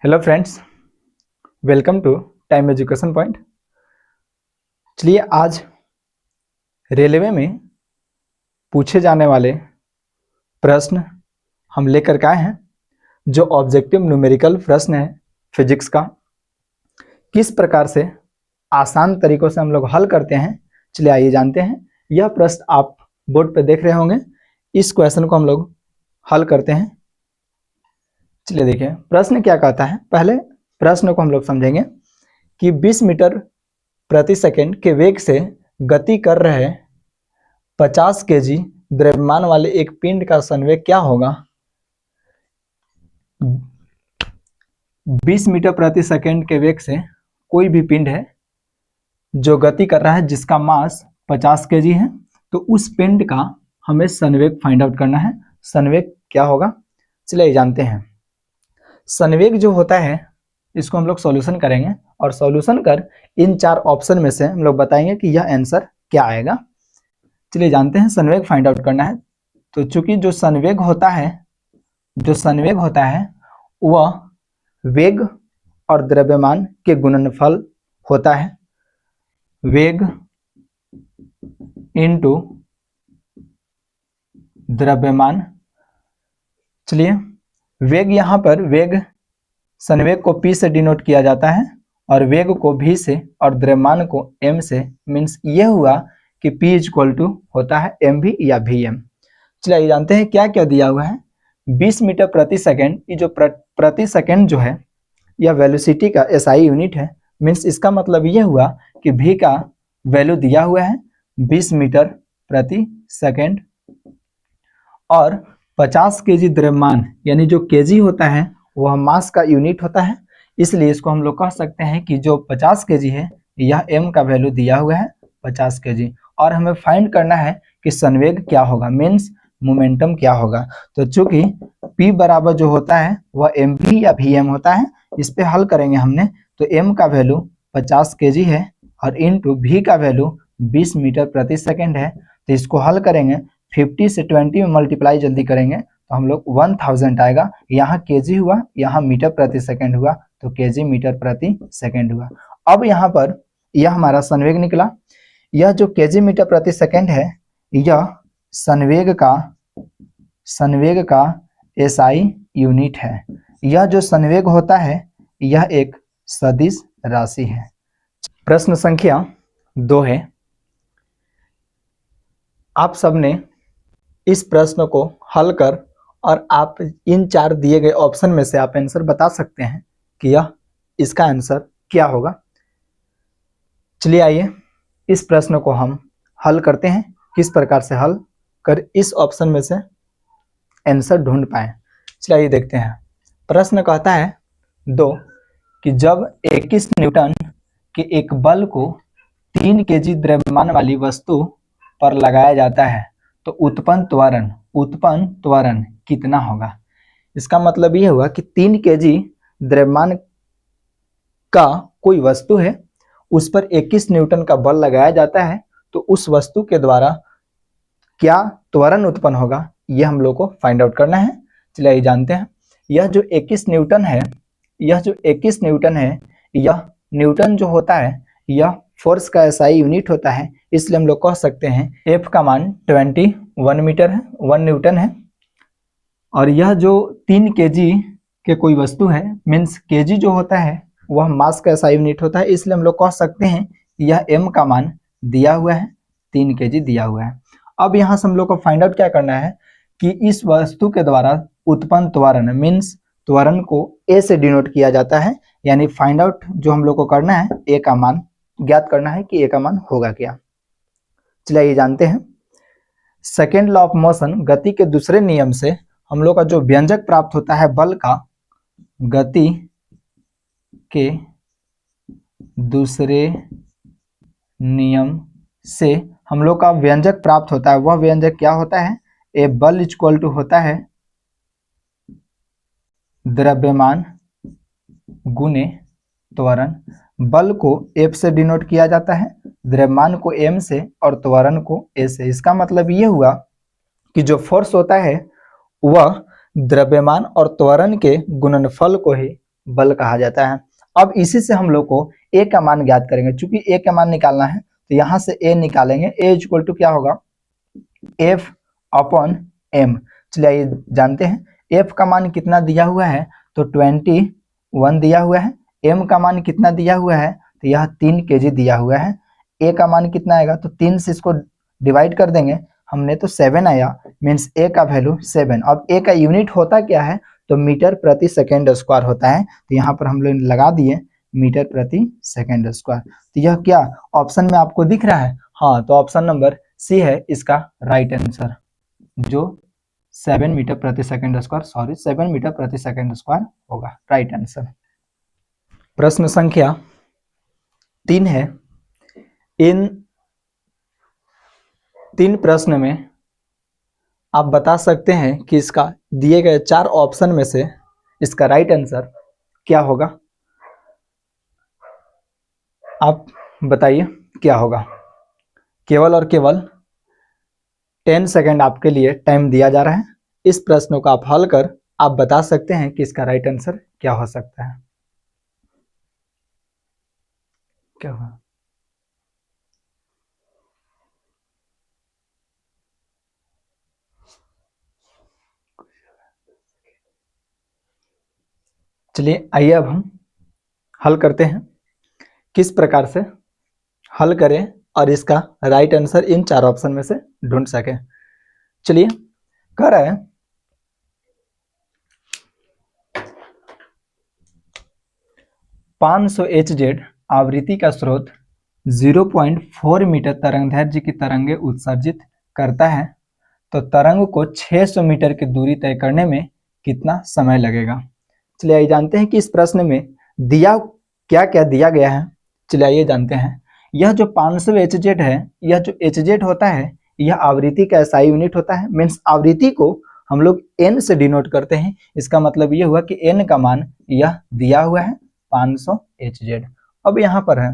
Hello friends, welcome to time education point. चलिए आज railway में पूछे जाने वाले प्रश्न हम लेकर के आए हैं, जो ऑब्जेक्टिव न्यूमेरिकल प्रश्न है फिजिक्स का। किस प्रकार से आसान तरीकों से हम लोग हल करते हैं, चलिए आइए जानते हैं। यह प्रश्न आप बोर्ड पे देख रहे होंगे। इस क्वेश्चन को हम लोग हल करते हैं। चलिए देखिए प्रश्न क्या कहता है। पहले प्रश्न को हम लोग समझेंगे कि 20 मीटर प्रति सेकंड के वेग से गति कर रहे 50 केजी द्रव्यमान वाले एक पिंड का संवेग क्या होगा। 20 मीटर प्रति सेकंड के वेग से कोई भी पिंड है जो गति कर रहा है, जिसका मास 50 केजी है, तो उस पिंड का हमें संवेग फाइंड आउट करना है। संवेग क्या होगा, चलिए जानते हैं। संवेग जो होता है इसको हम लोग सॉल्यूशन करेंगे और सॉल्यूशन कर इन चार ऑप्शन में से हम लोग बताएंगे कि यह आंसर क्या आएगा। चलिए जानते हैं। संवेग फाइंड आउट करना है, तो चूंकि जो संवेग होता है वह वेग और द्रव्यमान के गुणनफल होता है। वेग इनटू द्रव्यमान। चलिए वेग, यहाँ पर वेग संवेग को P से डिनोट किया जाता है और वेग को V से और द्रव्यमान को M से। मीन्स ये हुआ कि P इक्वल टू होता है mv या Vm। चलिए जानते हैं क्या क्या दिया हुआ है। 20 मीटर प्रति सेकंड, ये जो प्रति सेकंड जो है यह वेलोसिटी का SI यूनिट है। मीन्स इसका मतलब ये हुआ कि V का वैल्यू दिया हुआ है 20 मीटर प्रति सेकंड और 50 केजी द्रव्यमान, यानी जो केजी होता है वह मास का यूनिट होता है। इसलिए इसको हम लोग कह सकते हैं कि जो 50 केजी है यह m का वैल्यू दिया हुआ है 50 केजी, और हमें फाइंड करना है कि संवेग क्या होगा, मीन्स मोमेंटम क्या होगा। तो चूंकि P बराबर जो होता है वह mv या Vm होता है, इस पे हल करेंगे हमने, तो m का वैल्यू 50 केजी है और इनटू V का वैल्यू 20 मीटर प्रति सेकेंड है। तो इसको हल करेंगे, 50 से 20 में मल्टीप्लाई जल्दी करेंगे तो हम लोग 1000 आएगा। यहाँ केजी हुआ, यहाँ मीटर प्रति सेकंड हुआ, तो केजी मीटर प्रति सेकंड हुआ। अब यहाँ पर यह हमारा संवेग निकला। यह जो केजी मीटर प्रति सेकंड है यह संवेग का SI यूनिट है। यह जो संवेग होता है यह एक सदिश राशि है। प्रश्न संख्या 2 है। आप सबने इस प्रश्न को हल कर और आप इन चार दिए गए ऑप्शन में से आप आंसर बता सकते हैं कि यह इसका आंसर क्या होगा। चलिए आइए इस प्रश्न को हम हल करते हैं, किस प्रकार से हल कर इस ऑप्शन में से आंसर ढूंढ पाए। चलिए आइए देखते हैं। प्रश्न कहता है 2 कि जब 21 न्यूटन के एक बल को 3 केजी द्रव्यमान वाली वस्तु पर लगाया जाता है तो उत्पन्न त्वरण कितना होगा। इसका मतलब ये हुआ कि 3 केजी द्रव्यमान का कोई वस्तु है, उस पर 21 न्यूटन का बल लगाया जाता है, तो उस वस्तु के द्वारा क्या त्वरण उत्पन्न होगा, यह हम लोग को फाइंड आउट करना है। चलिए जानते हैं। यह जो 21 न्यूटन है, यह न्यूटन जो होता है यह फोर्स का SI यूनिट होता है। इसलिए हम लोग कह सकते हैं F का मान 21 मीटर है, 1 न्यूटन है। और यह जो 3 केजी के कोई वस्तु है, मीन्स केजी जो होता है वह मास का SI यूनिट होता है। इसलिए हम लोग कह सकते हैं यह m का मान दिया हुआ है, 3 केजी दिया हुआ है। अब यहाँ से हम लोग को फाइंड आउट क्या करना है कि इस वस्तु के द्वारा उत्पन्न त्वरण, मीन्स त्वरण को a से डिनोट किया जाता है। यानी फाइंड आउट जो हम लोग को करना है, a का मान ज्ञात करना है कि a का मान होगा क्या। चलिए ये जानते हैं। सेकेंड लॉ ऑफ मोशन, गति के दूसरे नियम से हम लोग का जो व्यंजक प्राप्त होता है बल का, गति के दूसरे नियम से हम लोग का व्यंजक प्राप्त होता है। वह व्यंजक क्या होता है, ए बल इक्वल टू होता है द्रव्यमान गुने त्वरण। बल को F से डिनोट किया जाता है, द्रव्यमान को M से और त्वरण को A से। इसका मतलब ये हुआ कि जो फोर्स होता है वह द्रव्यमान और त्वरण के गुणनफल को ही बल कहा जाता है। अब इसी से हम लोग को ए का मान ज्ञात करेंगे। चूंकि ए का मान निकालना है तो यहाँ से ए निकालेंगे। ए इक्वल टू क्या होगा, एफ अपॉन एम। चलिए ये जानते हैं। एफ का मान कितना दिया हुआ है, तो 21 दिया हुआ है। एम का मान कितना दिया हुआ है, तो यह 3 kg दिया हुआ है। ए का मान कितना आएगा, तो 3 से इसको डिवाइड कर देंगे हमने, तो 7 आया, मीन्स ए का वैल्यू 7। अब ए का यूनिट होता क्या है, तो मीटर प्रति सेकेंड स्क्वायर होता है। तो यहाँ पर हम लोग लगा दिए मीटर प्रति सेकेंड स्क्वायर। तो यह क्या ऑप्शन में आपको दिख रहा है? हाँ, तो ऑप्शन नंबर सी है इसका राइट आंसर, जो 7 मीटर प्रति सेकेंड स्क्वायर, 7 मीटर प्रति सेकेंड स्क्वायर होगा राइट आंसर। प्रश्न संख्या 3 है। इन 3 प्रश्न में आप बता सकते हैं कि इसका दिए गए 4 ऑप्शन में से इसका राइट आंसर क्या होगा। आप बताइए क्या होगा। केवल और केवल 10 सेकेंड आपके लिए टाइम दिया जा रहा है। इस प्रश्न को आप हल कर आप बता सकते हैं कि इसका राइट आंसर क्या हो सकता है। क्या होगा? चलिए आइए अब हम हल करते हैं, किस प्रकार से हल करें और इसका राइट आंसर इन 4 ऑप्शन में से ढूंढ सके। चलिए कर रहे हैं। HZ आवृत्ति का स्रोत 0.4 मीटर तरंगदैर्घ्य की तरंगे उत्सर्जित करता है, तो तरंग को 600 मीटर की दूरी तय करने में कितना समय लगेगा। चलिए आइए जानते हैं कि इस प्रश्न में दिया क्या क्या दिया गया है। चलिए आइए जानते हैं। यह जो 500 HZ है, यह जो HZ होता है यह आवृत्ति का SI यूनिट होता है। मीन्स आवृत्ति को हम लोग n से डिनोट करते हैं। इसका मतलब ये हुआ कि n का मान यह दिया हुआ है 500 HZ। अब यहाँ पर है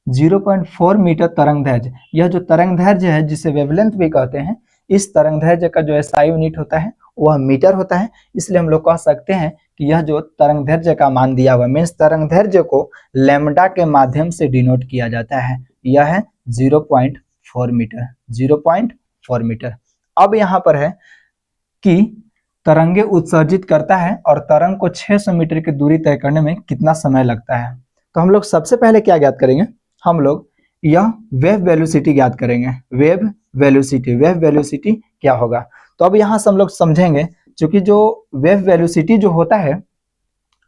0.4 मीटर तरंगदैर्घ्य। यह जो तरंगदैर्घ्य है जिसे वेवलेंथ भी कहते हैं, इस तरंगदैर्घ्य का जो SI यूनिट होता है वह मीटर होता है। इसलिए हम लोग कह सकते हैं कि यह जो तरंगदैर्घ्य का मान दिया हुआ, मीन्स तरंगदैर्घ्य को लैम्डा के माध्यम से डिनोट किया जाता है। यह है 0.4 मीटर, 0.4 मीटर। अब यहाँ पर है कि तरंगे उत्सर्जित करता है और तरंग को 600 मीटर की दूरी तय करने में कितना समय लगता है। तो हम लोग सबसे पहले क्या ज्ञात करेंगे, हम लोग यह वेव वेलोसिटी ज्ञात करेंगे। वेव वेलोसिटी क्या होगा। तो अब यहाँ से हम लोग समझेंगे, क्योंकि जो वेव वेलोसिटी जो होता है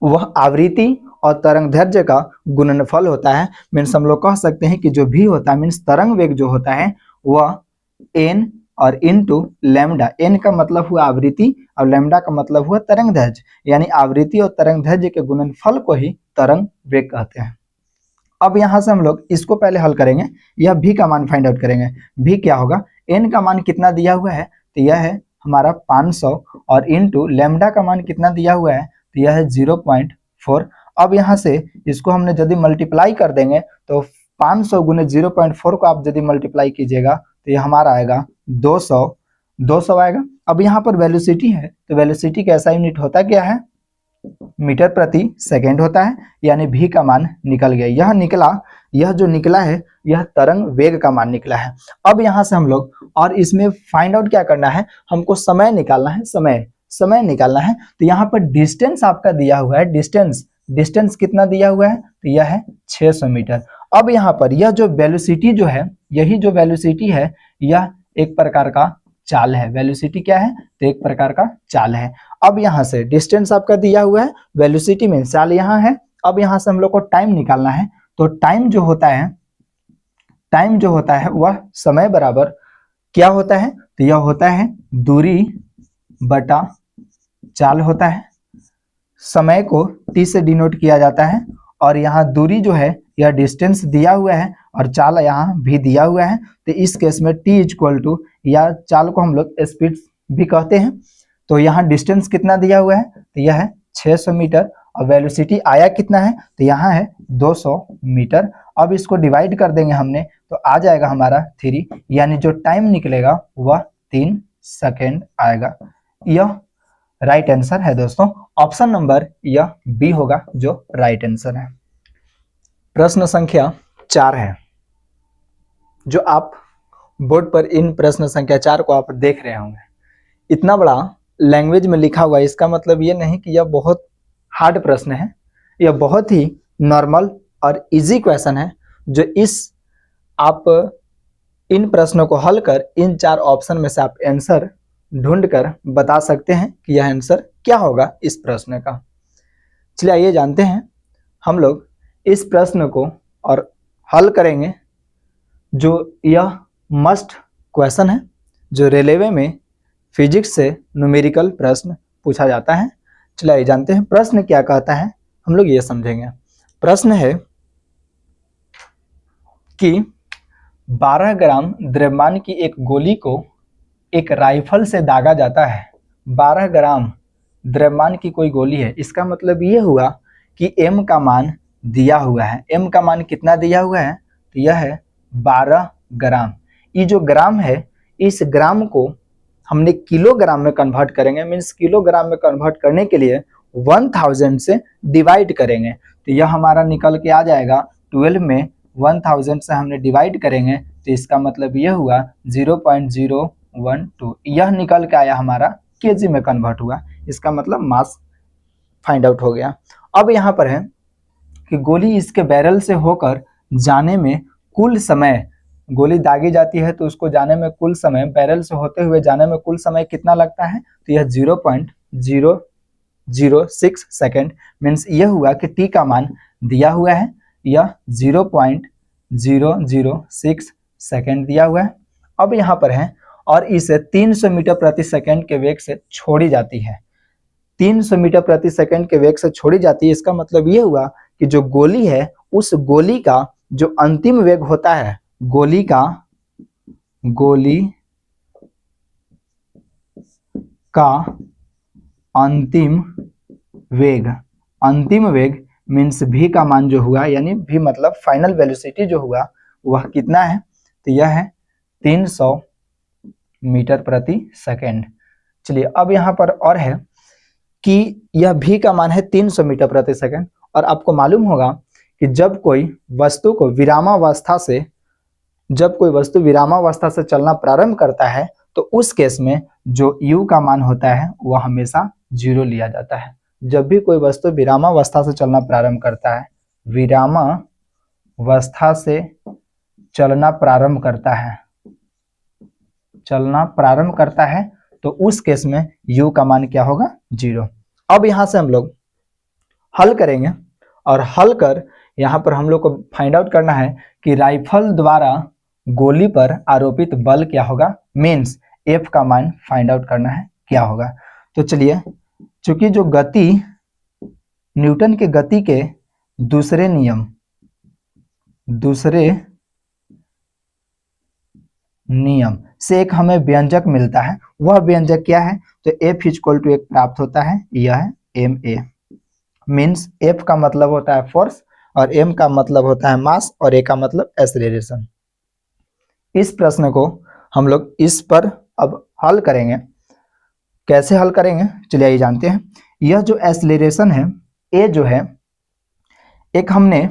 वह आवृत्ति और तरंगदैर्घ्य का गुणनफल होता है। मीन्स हम लोग कह सकते हैं कि जो भी होता है, मीन्स तरंग वेग जो होता है वह n और इनटू लैम्डा। n का मतलब हुआ आवृत्ति और लैम्डा का मतलब हुआ तरंगदैर्घ्य, यानी आवृत्ति और तरंगदैर्घ्य के गुणनफल को ही तरंग वेग कहते हैं। अब यहाँ से हम लोग इसको पहले हल करेंगे, यह v का मान फाइंड आउट करेंगे। v क्या होगा, n का मान कितना दिया हुआ है, तो यह है हमारा 500 और इनटू लैम्डा का मान कितना दिया हुआ है, तो यह है 0.4। अब यहाँ से इसको हमने यदि मल्टीप्लाई कर देंगे तो 500 गुने 0.4 को आप यदि मल्टीप्लाई कीजिएगा तो यह हमारा आएगा 200 आएगा। अब यहाँ पर वेलोसिटी है, तो वेलोसिटी का ऐसा यूनिट होता क्या है, मीटर प्रति सेकेंड होता है, यानी v का मान निकल गया। यह जो निकला है यह तरंग वेग का मान निकला है। अब यहाँ से हम लोग और इसमें फाइंड आउट क्या करना है, हमको समय निकालना है। समय निकालना है। तो यहाँ पर डिस्टेंस आपका दिया हुआ है, डिस्टेंस कितना दिया हुआ है, तो यह है 600 मीटर। अब यहाँ पर यह जो वेलोसिटी जो है, यही जो वेलोसिटी है यह एक प्रकार का चाल है। वेलोसिटी क्या है, तो एक प्रकार का चाल है। अब यहाँ से डिस्टेंस आपका दिया हुआ है, वेलोसिटी में चाल यहाँ है। अब यहाँ से हम लोग को टाइम निकालना है। तो टाइम जो होता है वह समय बराबर क्या होता है, तो यह होता है दूरी बटा चाल होता है। समय को t से डिनोट किया जाता है और यहाँ दूरी जो है यह डिस्टेंस दिया हुआ है और चाल यहाँ भी दिया हुआ है। तो इस केस में t इक्वल टू, या चाल को हम लोग स्पीड भी कहते हैं। तो यहाँ डिस्टेंस कितना दिया हुआ है, तो यह है 600 मीटर और वेलोसिटी आया कितना है, तो यहाँ है 200 मीटर। अब इसको डिवाइड कर देंगे हमने तो आ जाएगा हमारा 3, यानी जो टाइम निकलेगा वह 3 सेकेंड आएगा। यह राइट आंसर है दोस्तों ऑप्शन नंबर यह बी होगा जो राइट आंसर है। प्रश्न संख्या 4 है, जो आप बोर्ड पर इन प्रश्न संख्या 4 को आप देख रहे होंगे। इतना बड़ा लैंग्वेज में लिखा हुआ है, इसका मतलब ये नहीं कि यह बहुत हार्ड प्रश्न है, यह बहुत ही नॉर्मल और इजी क्वेश्चन है, जो आप इन प्रश्नों को हल कर इन 4 ऑप्शन में से आप आंसर ढूंढकर बता सकते हैं कि यह आंसर क्या होगा इस प्रश्न का। चलिए आइए जानते हैं हम लोग इस प्रश्न को और हल करेंगे। जो यह मस्ट क्वेश्चन है, जो रेलवे में फिजिक्स से न्यूमेरिकल प्रश्न पूछा जाता है। चलिए आइए जानते हैं प्रश्न क्या कहता है, हम लोग ये समझेंगे। प्रश्न है कि 12 ग्राम द्रव्यमान की एक गोली को एक राइफल से दागा जाता है। 12 ग्राम द्रव्यमान की कोई गोली है, इसका मतलब ये हुआ कि m का मान दिया हुआ है। m का मान कितना दिया हुआ है, तो यह है 12 ग्राम। ये जो ग्राम है, इस ग्राम को हमने किलोग्राम में कन्वर्ट करेंगे, मीन्स किलोग्राम में कन्वर्ट करने के लिए 1000 से डिवाइड करेंगे, तो यह हमारा निकल के आ जाएगा 12 में 1000 से हमने डिवाइड करेंगे, तो इसका मतलब यह हुआ 0.012। यह निकल के आया हमारा केजी में कन्वर्ट हुआ, इसका मतलब मास फाइंड आउट हो गया। अब यहाँ पर है कि गोली इसके बैरल से होकर जाने में कुल समय, गोली दागी जाती है तो उसको जाने में कुल समय, बैरल से होते हुए जाने में कुल समय कितना लगता है, तो यह 0.006 सेकेंड। मीन्स यह हुआ कि टी का मान दिया हुआ है, यह 0.006 सेकेंड दिया हुआ है। अब यहाँ पर है और इसे 300 मीटर प्रति सेकेंड के वेग से छोड़ी जाती है। 300 मीटर प्रति सेकेंड के वेग से छोड़ी जाती है, इसका मतलब ये हुआ कि जो गोली है, उस गोली का जो अंतिम वेग होता है, गोली का अंतिम वेग मीन्स v का मान जो हुआ, यानी v मतलब फाइनल वेलोसिटी जो हुआ वह कितना है, तो यह है 300 मीटर प्रति सेकेंड। चलिए अब यहाँ पर और है कि यह v का मान है 300 मीटर प्रति सेकेंड, और आपको मालूम होगा कि जब कोई वस्तु विरामावस्था से चलना प्रारंभ करता है, तो उस केस में जो u का मान होता है वह हमेशा 0 लिया जाता है। जब भी कोई वस्तु विरामावस्था से चलना प्रारंभ करता है, तो उस केस में u का मान क्या होगा, 0। अब यहां से हम लोग हल करेंगे, और हल कर यहाँ पर हम लोग को फाइंड आउट करना है कि राइफल द्वारा गोली पर आरोपित बल क्या होगा, मीन्स F का मान फाइंड आउट करना है क्या होगा। तो चलिए, चूंकि जो गति न्यूटन के गति के दूसरे नियम से एक हमें व्यंजक मिलता है, वह व्यंजक क्या है, तो F = एक प्राप्त होता है, यह है ma। मीन्स F का मतलब होता है फोर्स, और m का मतलब होता है मास, और a का मतलब एक्सेलरेशन। इस प्रश्न को हम लोग इस पर अब हल करेंगे। कैसे हल करेंगे, चलिए ये जानते हैं। यह जो एक्सेलरेशन है, a जो है, एक हमने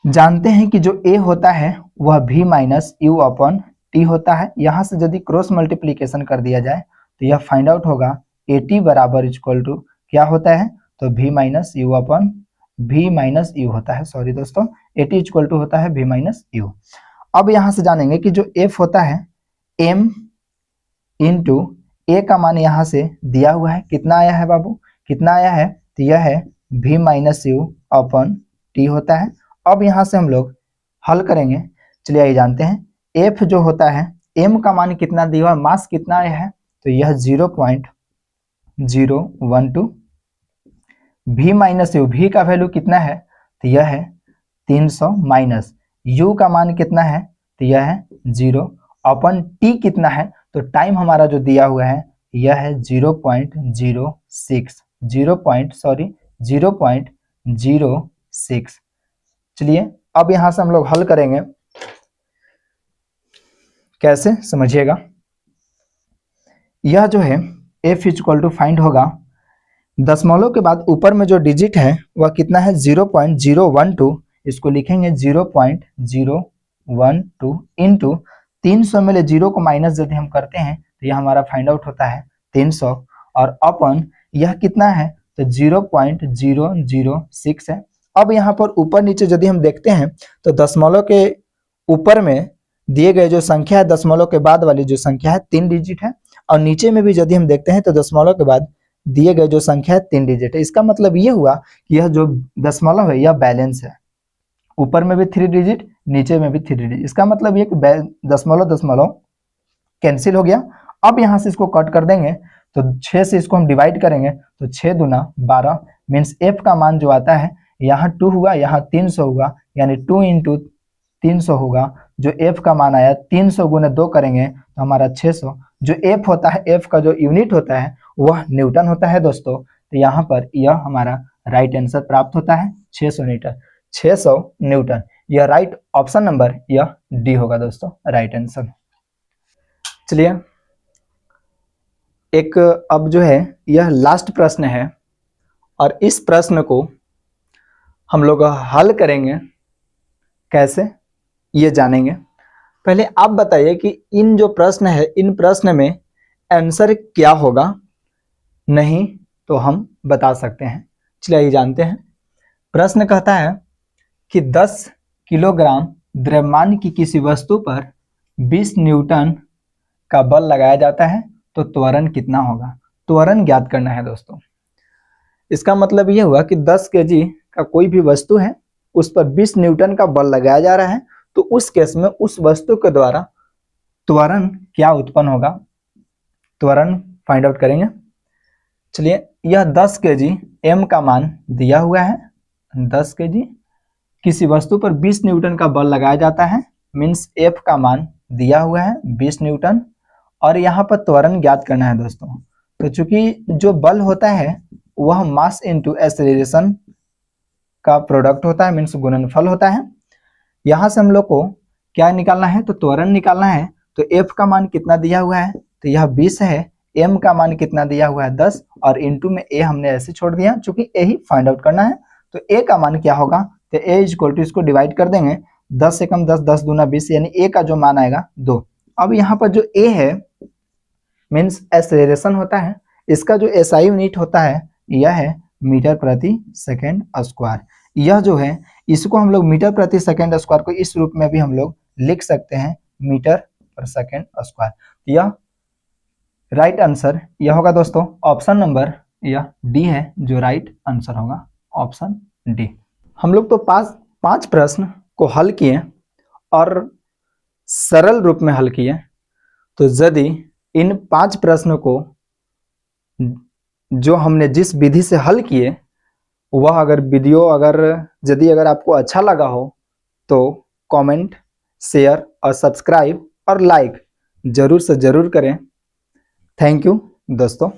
जानते हैं कि जो a होता है वह v - u/t होता है। यहां से यदि क्रॉस मल्टीप्लीकेशन कर दिया जाए तो यह फाइंड आउट होगा at बराबर इक्वल टू क्या होता है, तो v - u होता है, सॉरी दोस्तों, at इक्वल टू होता है v - u। अब यहां से जानेंगे कि जो f होता है m इंटू a का मान यहां से दिया हुआ है, कितना आया है बाबू, कितना आया है, तो यह है v - u/t होता है। अब यहां से हम लोग हल करेंगे। चलिए ये जानते हैं, f जो होता है, m का मान कितना दिया हुआ, मास कितना आया है, तो यह 0.012। v - u, v का वैल्यू कितना है, तो यह है 300, माइनस u का मान कितना है, तो यह है 0 अपन t कितना है, तो टाइम हमारा जो दिया हुआ है यह है 0.06। चलिए अब यहां से हम लोग हल करेंगे, कैसे समझिएगा। यह जो है f इक्वल टू फाइंड होगा, दशमलव के बाद ऊपर में जो डिजिट है वह कितना है 0.012, इसको लिखेंगे 0.012 इंटू 300 में ले जीरो को माइनस यदि हम करते हैं तो यह हमारा फाइंड आउट होता है 300, और अपन यह कितना है तो 0.006 है। अब यहाँ पर ऊपर नीचे यदि हम देखते हैं तो दशमलव के ऊपर में दिए गए जो संख्या है, दशमलव के बाद वाली जो संख्या है 3 डिजिट है, और नीचे में भी यदि हम देखते हैं तो दशमलव के बाद दिए गए जो संख्या है 3 डिजिट है। इसका मतलब ये हुआ कि यह जो दशमलव है यह बैलेंस है, ऊपर में भी 3 डिजिट, नीचे में भी 3 डिजिट। इसका मतलब ये कि दशमलव दशमलव कैंसिल हो गया। अब यहाँ से इसको कट कर देंगे तो 6 से इसको हम डिवाइड करेंगे तो 6 दूना 12 मीन्स f का मान जो आता है यहाँ 2 हुआ, यहाँ 300 हुआ, यानी 2 इंटू 300 होगा। जो f का मान आया 300 गुने 2 करेंगे तो हमारा 600। जो f होता है, f का जो यूनिट होता है वह न्यूटन होता है दोस्तों। तो यहाँ पर यह हमारा राइट आंसर प्राप्त होता है 600 न्यूटन, 600 न्यूटन। यह राइट ऑप्शन नंबर यह डी होगा दोस्तों, राइट आंसर। चलिए एक अब जो है यह लास्ट प्रश्न है, और इस प्रश्न को हम लोग हल करेंगे कैसे ये जानेंगे। पहले आप बताइए कि इन जो प्रश्न है इन प्रश्न में आंसर क्या होगा, नहीं तो हम बता सकते हैं। चलिए जानते हैं। प्रश्न कहता है कि 10 किलोग्राम द्रव्यमान की किसी वस्तु पर 20 न्यूटन का बल लगाया जाता है तो त्वरण कितना होगा। त्वरण ज्ञात करना है दोस्तों। इसका मतलब यह हुआ कि 10 केजी का कोई भी वस्तु है, उस पर 20 न्यूटन का बल लगाया जा रहा है, तो उस केस में उस वस्तु के द्वारा त्वरण क्या उत्पन्न होगा, त्वरण फाइंड आउट करेंगे। चलिए यह 10 केजी m का मान दिया हुआ है, 10 केजी किसी वस्तु पर 20 न्यूटन का बल लगाया जाता है, मीन्स f का मान दिया हुआ है 20 न्यूटन, और यहाँ पर त्वरण ज्ञात करना है दोस्तों। तो चूंकि जो बल होता है वह मास इनटू एक्सेलरेशन का प्रोडक्ट होता है, मीन्स गुणनफल होता है। यहाँ से हम लोग को क्या निकालना है तो त्वरण निकालना है। तो f का मान कितना दिया हुआ है तो यह 20 है, m का मान कितना दिया हुआ है 10, और इनटू में a हमने ऐसे छोड़ दिया चूंकि a ही फाइंड आउट करना है। तो a का मान क्या होगा तो a इक्वल टू इसको डिवाइड कर देंगे, 10 से कम 10, 10 दूना 20, यानी a का जो मान आएगा 2। अब यहाँ पर जो a है मीन्स एक्सेलरेशन होता है, इसका जो SI यूनिट होता है यह है मीटर प्रति सेकेंड स्क्वायर। यह जो है इसको हम लोग मीटर प्रति सेकेंड स्क्वायर को इस रूप में भी हम लोग लिख सकते हैं, मीटर पर सेकेंड स्क्वायर। यह राइट आंसर यह होगा दोस्तों, ऑप्शन नंबर यह डी है जो राइट आंसर होगा, ऑप्शन डी। हम लोग तो 5 प्रश्न को हल किए और सरल रूप में हल किए। तो यदि इन 5 प्रश्नों को जो हमने जिस विधि से हल किए वह अगर वीडियो यदि आपको अच्छा लगा हो तो कमेंट, शेयर और सब्सक्राइब और लाइक जरूर से जरूर करें। थैंक यू दोस्तों।